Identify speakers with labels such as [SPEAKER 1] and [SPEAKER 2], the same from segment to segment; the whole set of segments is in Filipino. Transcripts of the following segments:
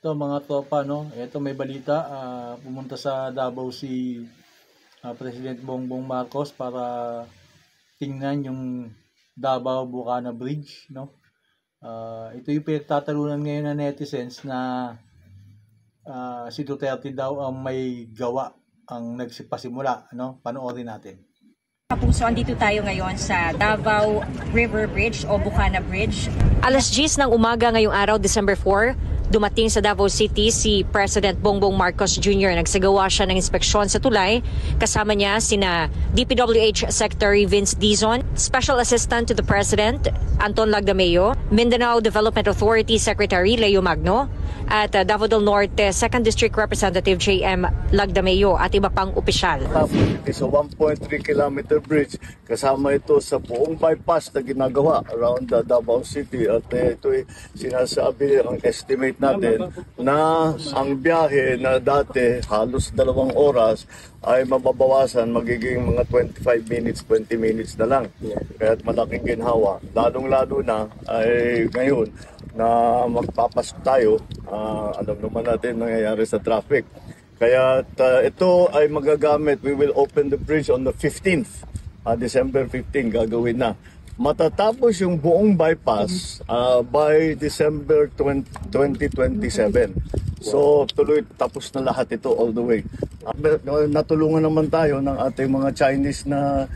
[SPEAKER 1] Ito mga tropa, no? Ito may balita, pumunta sa Davao si President Bongbong Marcos para tingnan yung Davao Bucana Bridge, no? Ito yung pinagtatalunan ngayon ng netizens na si Duterte daw ang may gawa, ang nagsipasimula, no? Panoorin natin.
[SPEAKER 2] Kapuso, andito tayo ngayon sa Davao River Bridge o Bucana Bridge. Alas 10 ng umaga ngayong araw, December 4, dumating sa Davao City si President Bongbong Marcos Jr. Nagsagawa siya ng inspeksyon sa tulay. Kasama niya sina DPWH Secretary Vince Dizon, Special Assistant to the President Anton Lagdameo, Mindanao Development Authority Secretary Leo Magno, at Davao del Norte 2nd District Representative J.M. Lagdameo at iba pang opisyal.
[SPEAKER 3] It's a 1.3 kilometer bridge. Kasama ito sa buong bypass na ginagawa around the Davao City. At ito ay sinasabi, ang estimate natin na ang biyahe na dati halos 2 oras ay mababawasan, magiging mga 25 minutes, 20 minutes na lang. Kaya't malaking ginhawa. Lalong-lalo na ay ngayon na magpapasok tayo, alam naman natin nangyayari sa traffic. Kaya ito ay magagamit. We will open the bridge on the 15th, December 15, gagawin na. Matatapos yung buong bypass by December 2027. So tuloy, tapos na lahat ito all the way. Natulungan naman tayo ng ating mga Chinese na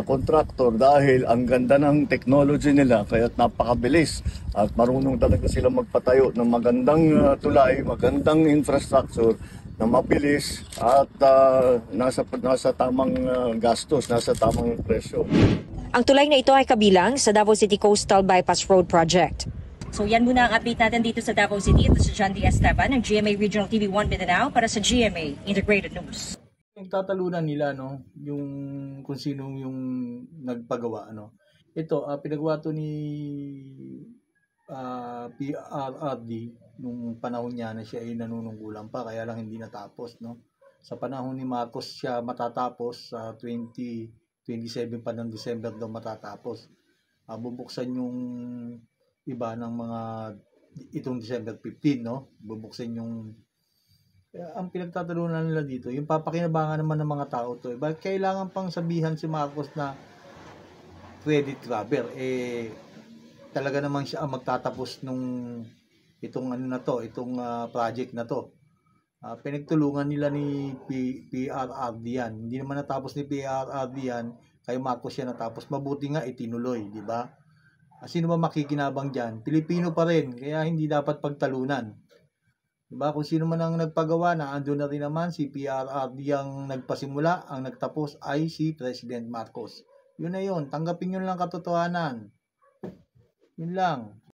[SPEAKER 3] contractor dahil ang ganda ng technology nila, kaya napakabilis at marunong talaga sila magpatayo ng magandang tulay, magandang infrastructure na mabilis at nasa tamang gastos, nasa tamang presyo.
[SPEAKER 2] Ang tulay na ito ay kabilang sa Davao City Coastal Bypass Road Project. So yan muna ang update natin dito sa Davao City. Ito si John D. Esteban ng GMA Regional TV 1 Mindanao para sa GMA Integrated News.
[SPEAKER 1] Nagtatalunan nila, no, yung kung sino yung nagpagawa, ano. Ito, pinagawa to ni PRRD nung panahon niya na siya ay nanunungkulan pa, kaya lang hindi natapos, no. Sa panahon ni Marcos siya matatapos sa 2027 pa ng December daw matatapos. Bubuksan yung iba ng mga itong December 15, no? Bubuksan yung ang pinagtatalunan nila dito, yung papakinabangan naman ng mga tao to. Bakit kailangan pang sabihan si Marcos na credit grabber? Talaga naman siya ang magtatapos nung itong ano na to, itong project na to. Pinagtulungan nila ni PRRD yan. Hindi naman natapos ni PRRD yan, kay Marcos siya natapos. Mabuti nga itinuloy, di ba? Sino ba makikinabang dyan? Pilipino pa rin, kaya hindi dapat pagtalunan. Diba? Kung sino man ang nagpagawa na, andun na rin naman si PRRD ang nagpasimula, ang nagtapos ay si President Marcos. Yun na yun, tanggapin nyo lang katotohanan. Yun lang.